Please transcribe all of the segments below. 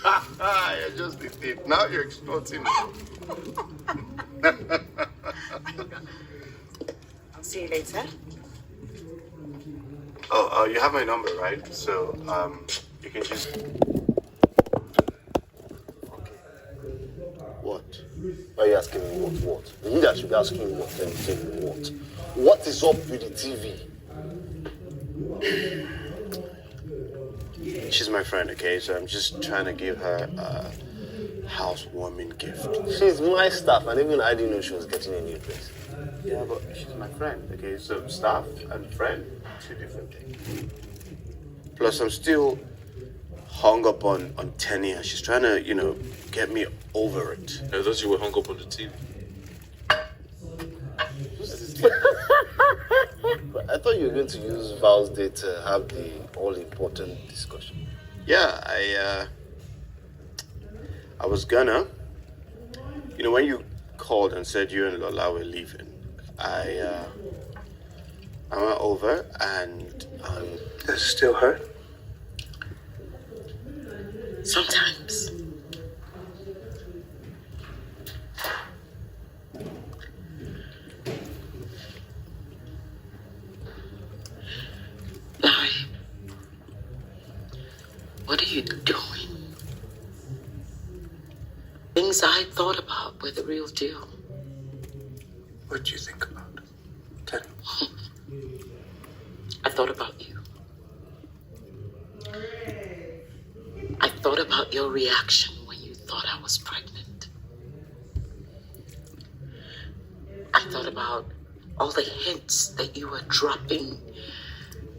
You're just a thief. Now you're exploiting me. I'll see you later. Oh, you have my number, right? So, you can just... What? Why are you asking me what? You that should be asking me what, then tell me what. What is up with the TV? She's my friend, okay? So I'm just trying to give her a housewarming gift. She's my staff, and even I didn't know she was getting a new place. Yeah, but she's my friend, okay? So staff and friend, two different things. Plus, I'm still hung up on Tenia. She's trying to, get me over it. I thought you were hung up on the TV. I thought you were going to use Val's day to have the all-important discussion. Yeah, I was gonna. When you called and said you and Lola were leaving, I went over and does it still hurt? Sometimes. Larry, what are you doing? Things I thought about were the real deal. What do you think about it? Tell me. I thought about you. I thought about your reaction when you thought I was pregnant. I thought about all the hints that you were dropping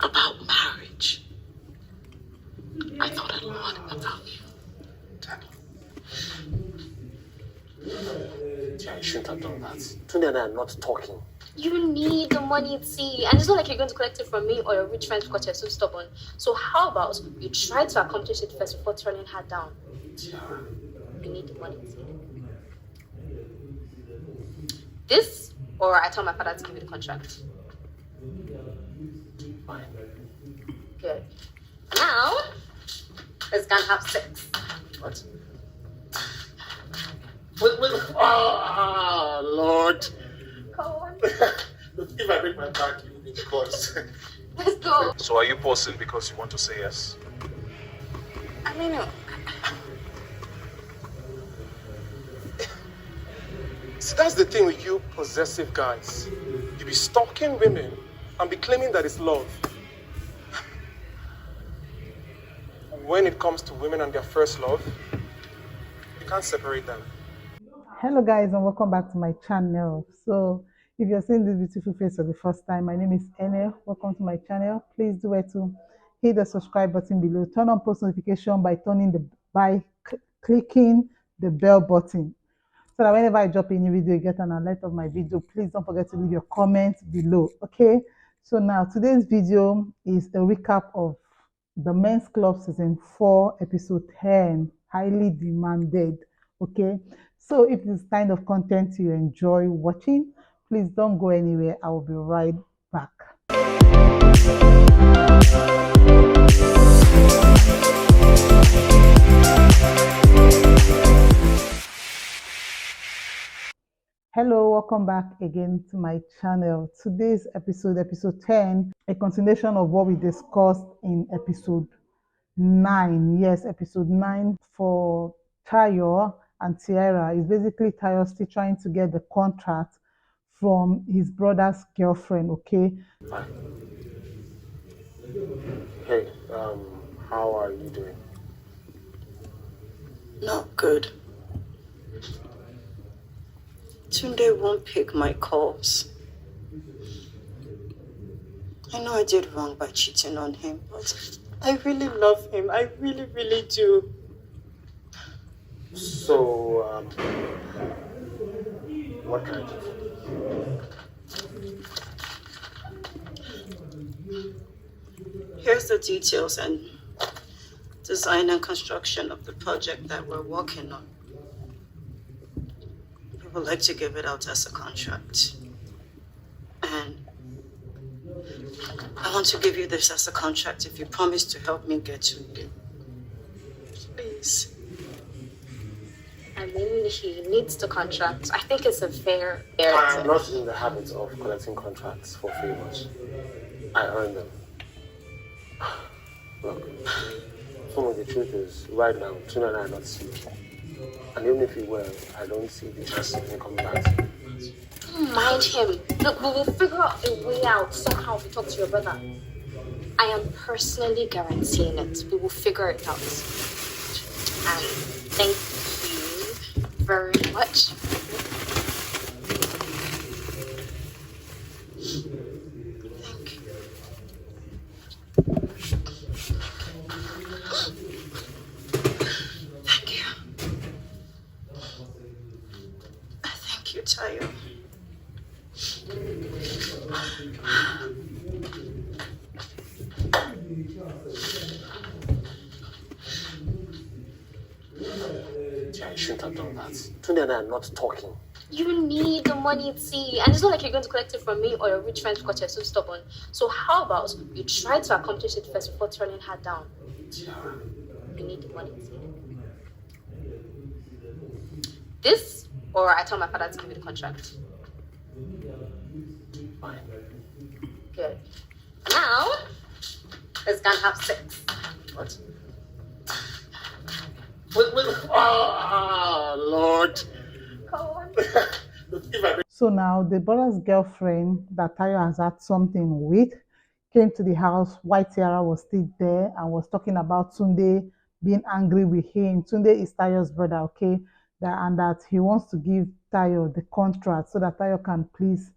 about marriage. I thought a lot about you. Yeah, you shouldn't have done that. Tunde and I are not talking. You need the money, T. And it's not like you're going to collect it from me or your rich friends because you're so stubborn. So how about you try to accomplish it first before turning her down? You need the money, T. This, or I tell my father to give you the contract. Fine. Good. Now, let's go and have sex. What? Wait. Lord. Come on. If I break my back, you will be the cause. Let's go. So are you pausing because you want to say yes? I mean, See, that's the thing with you possessive guys. You be stalking women and be claiming that it's love. When it comes to women and their first love, you can't separate them. Hello guys and welcome back to my channel. So if you're seeing this beautiful face for the first time, my name is Ene. Welcome to my channel. Please do it to hit the subscribe button below. Turn on post notification by clicking the bell button, so that whenever I drop a new video, you get an alert of my video. Please don't forget to leave your comments below. Okay, so now today's video is a recap of the Men's Club season 4 episode 10, Highly Demanded. Okay, so if this kind of content you enjoy watching, please don't go anywhere. I will be right back. Hello, welcome back again to my channel. Today's episode 10, a continuation of what we discussed in episode 9. Yes, episode 9 for Tayo and Tiara is basically Tayo still trying to get the contract from his brother's girlfriend. Okay. Hey, how are you doing? Not good. Tunde won't pick my calls. I know I did wrong by cheating on him, but I really love him. I really, really do. So, what can I do? Here's the details and design and construction of the project that we're working on. We would like to give it out as a contract. And I want to give you this as a contract if you promise to help me get to it. Please. I mean, he needs the contract. I think it's a fair. I am not in the habit of collecting contracts for favors. I earn them. Look, some of the truth is, right now, Tuna and I are not speaking. And even if we were, I don't see the chance of him coming back to me. Don't mind him. Look, we will figure out a way out somehow if you talk to your brother. I am personally guaranteeing it. We will figure it out. And thank you very much. Thank you. Thank you. Thank you, Tayo. I shouldn't have done that. Tuna and I are not talking. You need the money, T. And it's not like you're going to collect it from me or your rich friends because you're so stubborn. So how about you try to accomplish it first before turning her down? You need the money, T. This, or I tell my father to give you the contract. Fine. Good. Now, let's go and have sex. What? Wait. Ah, Lord. Go on. So now the brother's girlfriend that Tayo has had something with came to the house while Tiara was still there and was talking about Tunde being angry with him. Tunde is Tayo's brother, okay? And that he wants to give Tayo the contract so that Tayo can please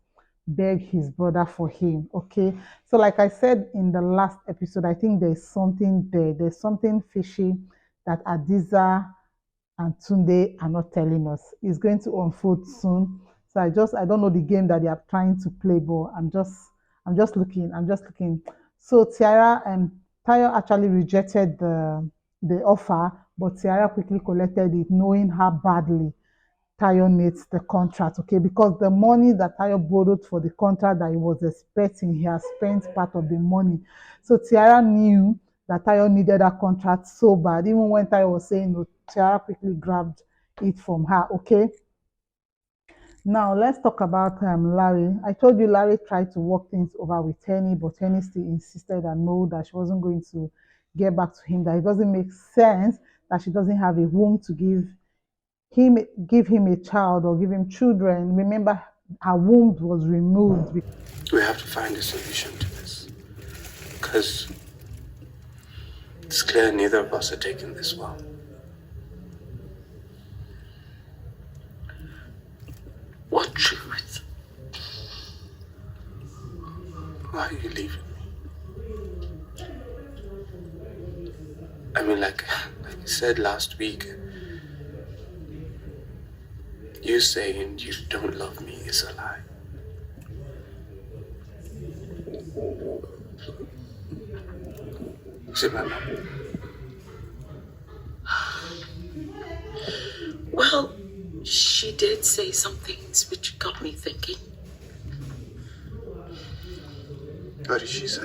beg his brother for him, okay? So like I said in the last episode, I think there's something there. There's something fishy that Adiza and Tunde are not telling us. It's going to unfold soon. So I don't know the game that they are trying to play, but I'm just looking. So Tiara and Tayo actually rejected the offer, but Tiara quickly collected it, knowing how badly Tayo needs the contract, okay? Because the money that Tayo borrowed for the contract that he was expecting, he has spent part of the money. So Tiara knew that Tayo needed that contract so bad. Even when Tayo was saying no, Tiara quickly grabbed it from her, okay? Now, let's talk about Larry. I told you Larry tried to work things over with Tenny, but Tenny still insisted and no, that she wasn't going to get back to him, that it doesn't make sense that she doesn't have a womb to give him a child or give him children. Remember, her womb was removed. We have to find a solution to this. Because it's clear neither of us are taking this well. What truth? Why are you leaving me? I mean, like you said last week, you saying you don't love me is a lie. Is it my mom? Well, she did say some things which got me thinking. What did she say?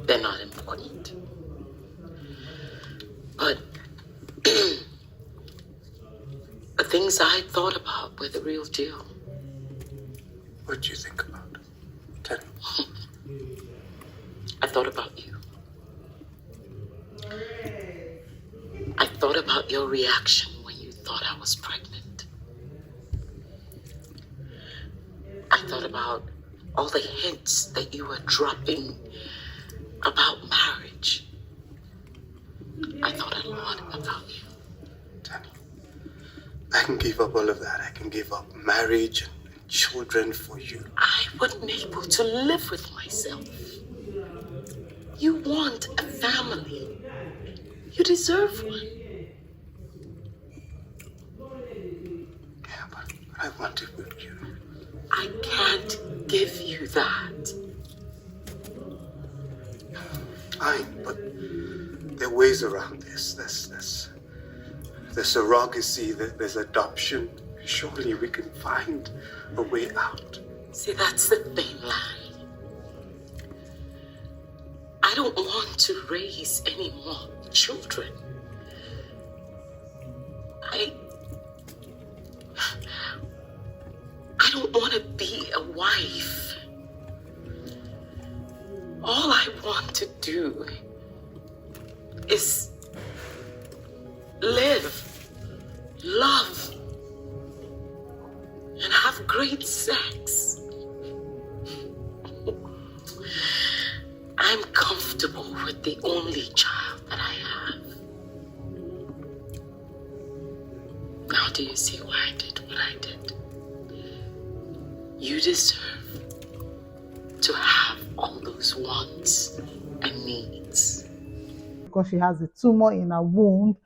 They're not important. But the things I thought about were the real deal. What do you think about? Tell me. I thought about you. I thought about your reaction when you thought I was pregnant. I thought about all the hints that you were dropping about marriage. I thought a lot about you. Danny, I can give up all of that. I can give up marriage and children for you. I wasn't able to live with myself. You want a family. You deserve one. Yeah, but I want it with you. I can't give you that. Fine, but there are ways around this. There's surrogacy, there's adoption. Surely we can find a way out. See, that's the thing, Larry. I don't want to raise any more children. don't want to be a wife. All I want to do is live, love, and have great sex. I'm comfortable with the only child that I have. Now do you see why I did what I did? You deserve to have all those wants and needs. Because she has a tumor in her womb,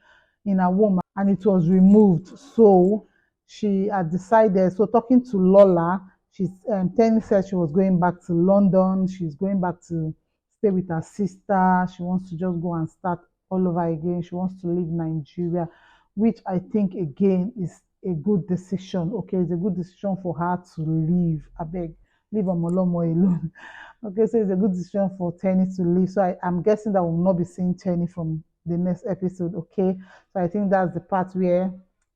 and it was removed. So she had decided. So talking to Lola, she's Tenny said she was going back to London. She's going back to stay with her sister. She wants to just go and start all over again. She wants to leave Nigeria, which I think again is a good decision. Okay, it's a good decision for her to leave. I beg, leave Omolomo alone. Okay, so it's a good decision for Tenny to leave. So I'm guessing that we'll not be seeing Tenny from the next episode. Okay, so I think that's the part where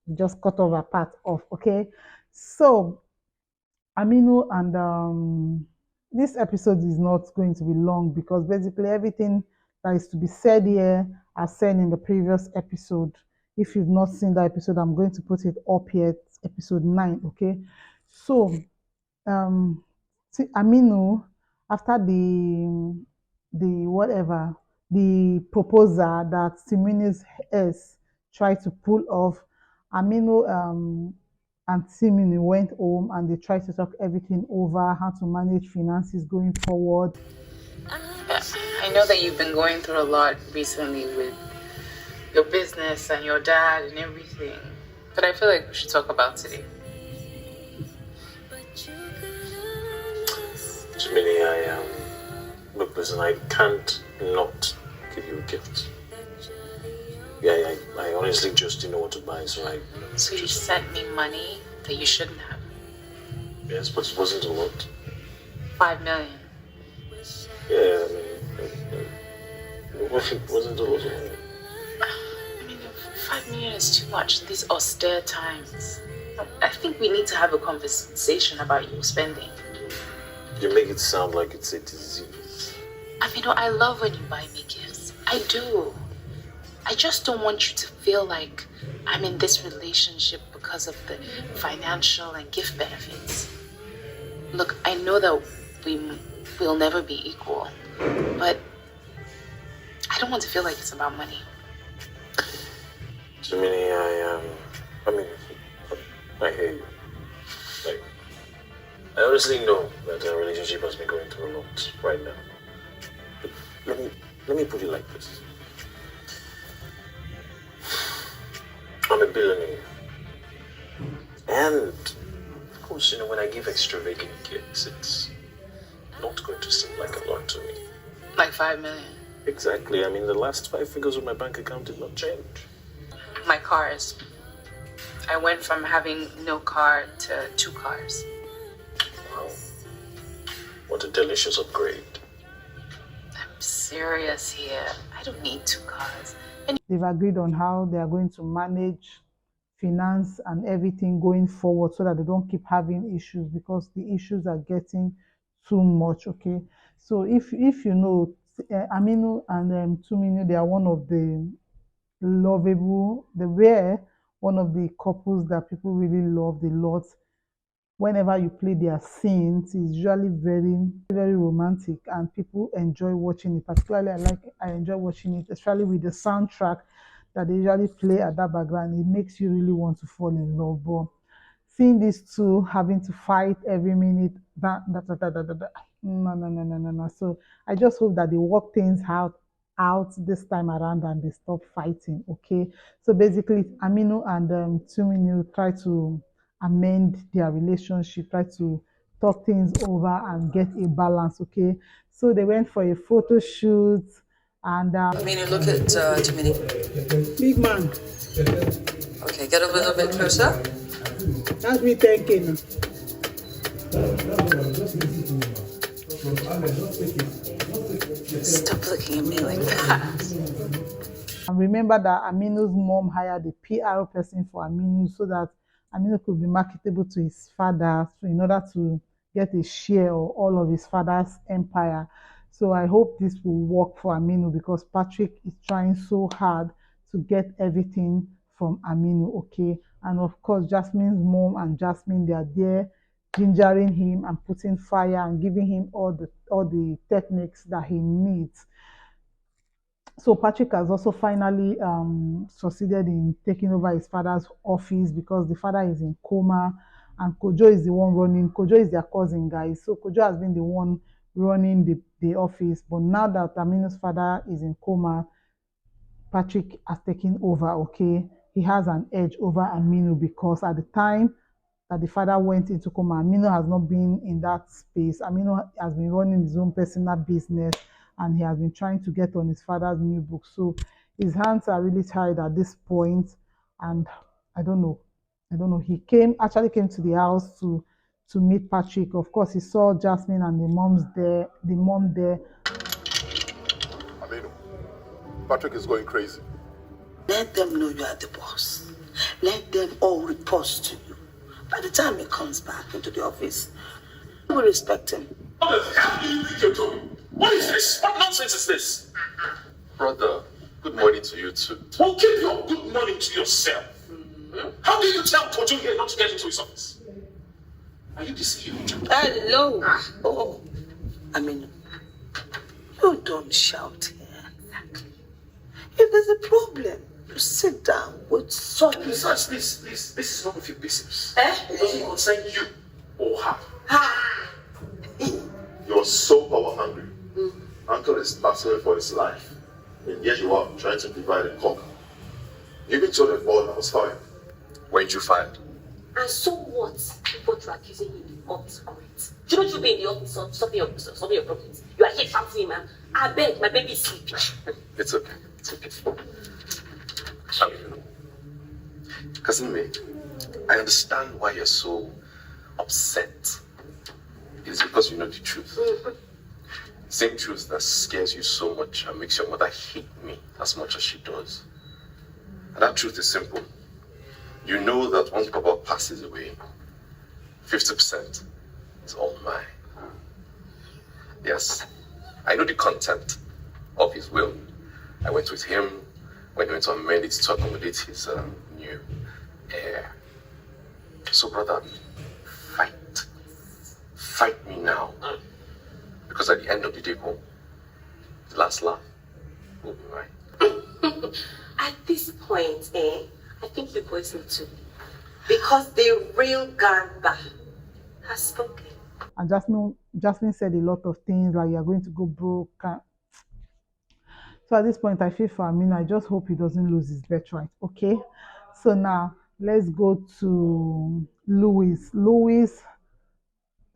we just cut off a part off. Okay, so Aminu and this episode is not going to be long because basically everything that is to be said here are said in the previous episode. If you've not seen that episode, I'm going to put it up here. It's episode 9. Okay, so Aminu, after the proposal that Timuni's S tried to pull off, Aminu and Timini went home and they tried to talk everything over, how to manage finances going forward. I know that you've been going through a lot recently with your business and your dad and everything, but I feel like we should talk about today. Jiminy, look, listen, I can't not give you a gift. Yeah, I honestly just didn't know what to buy, so So you sent me money that you shouldn't have. Yes, but it wasn't a lot. 5 million. Yeah, I mean, it wasn't a lot of money. I mean, 5 million is too much in these austere times. I think we need to have a conversation about you spending. You make it sound like it's a disease. I mean, I love when you buy me gifts. I do. I just don't want you to feel like I'm in this relationship because of the financial and gift benefits. Look, I know that we'll never be equal, but I don't want to feel like it's about money. Jiminy, I hear you. Like, I honestly know that our relationship has been going through a lot right now. But let me put it like this. I'm a billionaire. And, of course, when I give extravagant gifts, it's not going to seem like a lot to me. Like 5 million. Exactly. I mean, the last 5 figures of my bank account did not change. My cars. I went from having no car to 2 cars. Wow. What a delicious upgrade. I'm serious here. I don't need 2 cars. They've agreed on how they are going to manage finance and everything going forward so that they don't keep having issues because the issues are getting too much. Okay, so if you know, Aminu and Tuminu, they are one of the lovable, they were one of the couples that people really love a lot. Whenever you play their scenes, it's usually very, very romantic and people enjoy watching it. Particularly, I enjoy watching it, especially with the soundtrack that they usually play at that background. It makes you really want to fall in love. But seeing these two having to fight every minute, no. So I just hope that they work things out this time around and they stop fighting. Okay. So basically, Aminu and Tuminu try to amend their relationship, try to talk things over and get a balance. Okay. So they went for a photo shoot and Jiminy, look at Jiminy. big man. Okay, get a little bit closer. That's me thinking. Stop looking at me like that. And remember that Aminu's mom hired a PR person for Aminu so that Aminu could be marketable to his father in order to get a share of all of his father's empire. So I hope this will work for Aminu because Patrick is trying so hard to get everything from Aminu, okay? And of course, Jasmine's mom and Jasmine, they are there gingering him and putting fire and giving him all the techniques that he needs. So Patrick has also finally succeeded in taking over his father's office because the father is in coma and Kojo is the one running. Kojo is their cousin, guys. So Kojo has been the one running the office. But now that Aminu's father is in coma, Patrick has taken over, okay? He has an edge over Aminu because at the time that the father went into coma, Aminu has not been in that space. Aminu has been running his own personal business and he has been trying to get on his father's new book. So his hands are really tied at this point, and I don't know. He actually came to the house to meet Patrick. Of course, he saw Jasmine and the mom there. Aminu, Patrick is going crazy. Let them know you are the boss. Let them all report to you. By the time he comes back into the office, you will respect him. What the hell do you think you're doing? What is this? What nonsense is this? Brother, good morning to you too. Well, keep your good morning to yourself. How do you tell Kojo here not to get into his office? Are you deceived? Hello. Oh, Aminu, you don't shout here. If there's a problem, you sit down with someone. Besides, this is none of your business. It doesn't concern you or her. You're so power hungry. Uncle is battling for his life. And yet you are trying to divide and conquer. You even told the boy I was fired. Weren't you fired? And so what? What you're accusing him of is correct. Shouldn't you be in the office of solving your problems? You are here shouting, man. I beg, my baby is sleeping. It's okay. It's okay. Cousin May, I understand why you're so upset. It is because you know the truth. Same truth that scares you so much and makes your mother hate me as much as she does. And that truth is simple. You know that once Papa passes away, 50% is all mine. Yes, I know the content of his will. I went with him when he went to amend it to accommodate his new heir. So brother, fight. Fight me now. Because at the end of the day, the last laugh will be mine. At this point, I think you boys need to. Because the real Garba has spoken. And Jasmine said a lot of things like you're going to go broke. So at this point, I feel for Aminu. I just hope he doesn't lose his birthright. Okay. So now let's go to Louis. Louis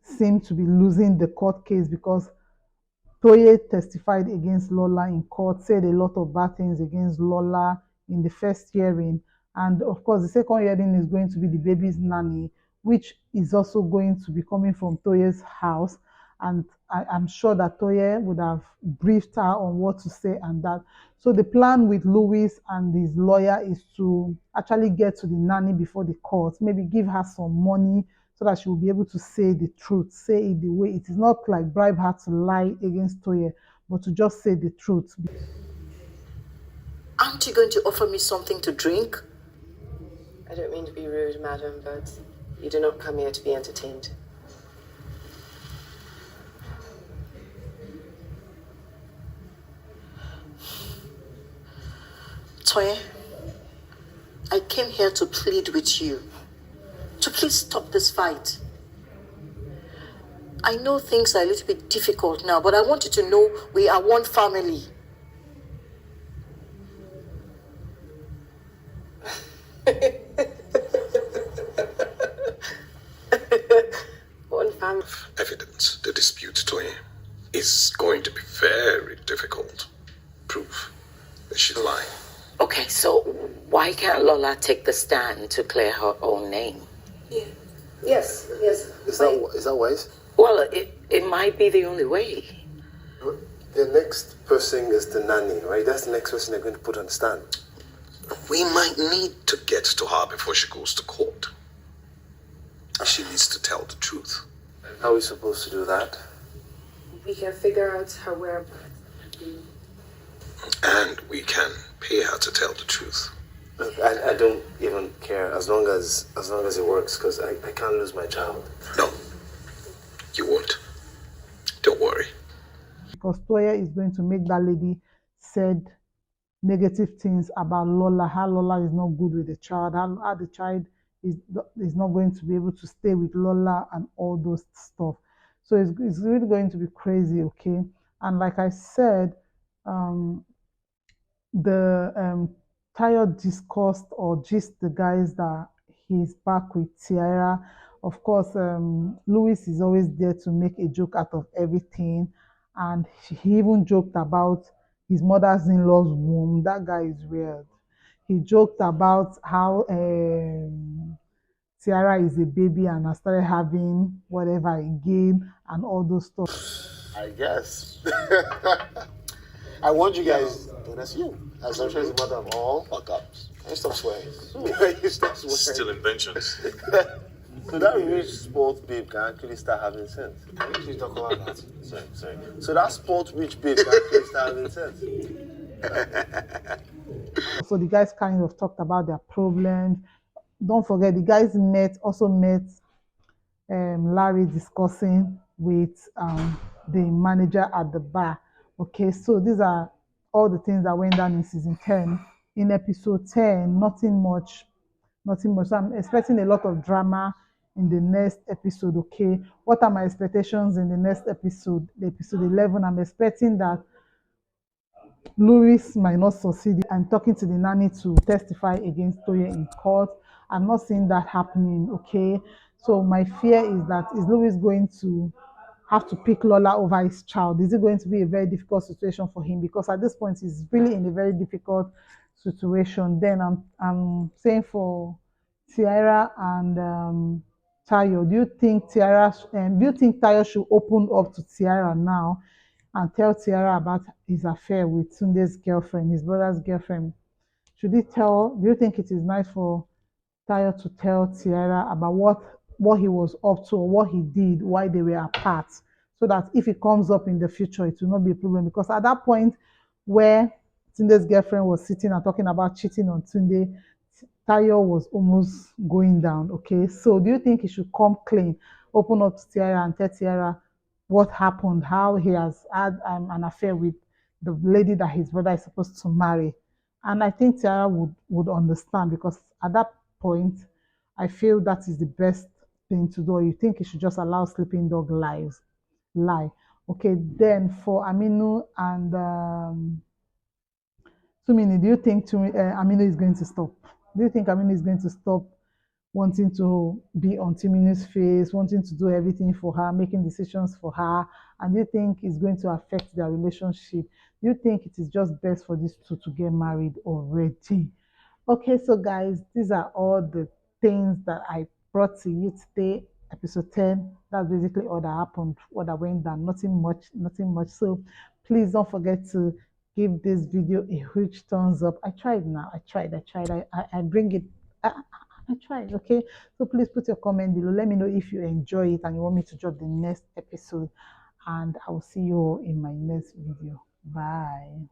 seemed to be losing the court case because Toye testified against Lola in court, said a lot of bad things against Lola in the first hearing. And of course, the second hearing is going to be the baby's nanny, which is also going to be coming from Toye's house. And I'm sure that Toye would have briefed her on what to say and that. So the plan with Louis and his lawyer is to actually get to the nanny before the court, maybe give her some money so that she will be able to say the truth, say it the way it is, not like bribe her to lie against Toye, but to just say the truth. Aren't you going to offer me something to drink? I don't mean to be rude, madam, but you do not come here to be entertained. Toye, I came here to plead with you to please stop this fight. I know things are a little bit difficult now, but I want you to know we are one family. One family. Evidence, the dispute, Toye, is going to be very difficult. Proof that she's lying. Okay, so why can't Lola take the stand to clear her own name? Yes. Is that wise? Well, it might be the only way. The next person is the nanny, right? That's the next person they're going to put on the stand. We might need to get to her before she goes to court. she needs to tell the truth. How are we supposed to do that? We can figure out her whereabouts. And we can pay her to tell the truth. Look, I don't even care as long as it works, because I can't lose my child. No, you won't. Don't worry. Because Toya is going to make that lady said negative things about Lola, how Lola is not good with the child, how the child is not going to be able to stay with Lola and all those stuff. So it's really going to be crazy, okay? And like I said, Tayo discussed or gist the guys that he's back with Tiara. Of course, Louis is always there to make a joke out of everything. And he even joked about his mother's in-law's womb. That guy is weird. He joked about how Tiara is a baby and I started having whatever again and all those stuff. I guess. I want you guys to assume. As I'm sure it's the mother of all fuck ups. Can you stop swearing? You stop swearing. Still inventions. So that rich sports babe can actually start having sense. Can you actually talk about that? Sorry. So that sports rich babe can actually start having sense. So the guys kind of talked about their problems. Don't forget, the guys also met Larry discussing with the manager at the bar. Okay, so these are all the things that went down in season 10. In episode 10, nothing much. So I'm expecting a lot of drama in the next episode, okay? What are my expectations in the next episode? The episode 11, I'm expecting that Louis might not succeed. I'm talking to the nanny to testify against Toye in court. I'm not seeing that happening, okay? So my fear is that is Louis going to have to pick Lola over his child? Is it going to be a very difficult situation for him? Because at this point, he's really in a very difficult situation. Then I'm saying for Tiara and Tayo, do you think Tayo should open up to Tiara now and tell Tiara about his affair with Tunde's girlfriend, his brother's girlfriend? Do you think it is nice for Tayo to tell Tiara about what he was up to or what he did while they were apart, so that if it comes up in the future, it will not be a problem? Because at that point where Tunde's girlfriend was sitting and talking about cheating on Tunde, Tayo was almost going down, okay? So do you think he should come clean, open up to Tiara and tell Tiara what happened, how he has had an affair with the lady that his brother is supposed to marry? And I think Tiara would understand, because at that point, I feel that is the best thing to do. Or you think he should just allow sleeping dog lie? Okay, then for Aminu and Tumini, do you think Aminu is going to stop? Do you think Aminu is going to stop wanting to be on Tumini's face, wanting to do everything for her, making decisions for her? And do you think it's going to affect their relationship? Do you think it is just best for these two to get married already? Okay, so guys, these are all the things that I brought to you today. Episode 10, that's basically all that happened, what that went down. Nothing much. So please don't forget to give this video a huge thumbs up. I tried. I bring it. I tried, okay? So please put your comment below. Let me know if you enjoy it and you want me to drop the next episode. And I will see you all in my next video. Bye.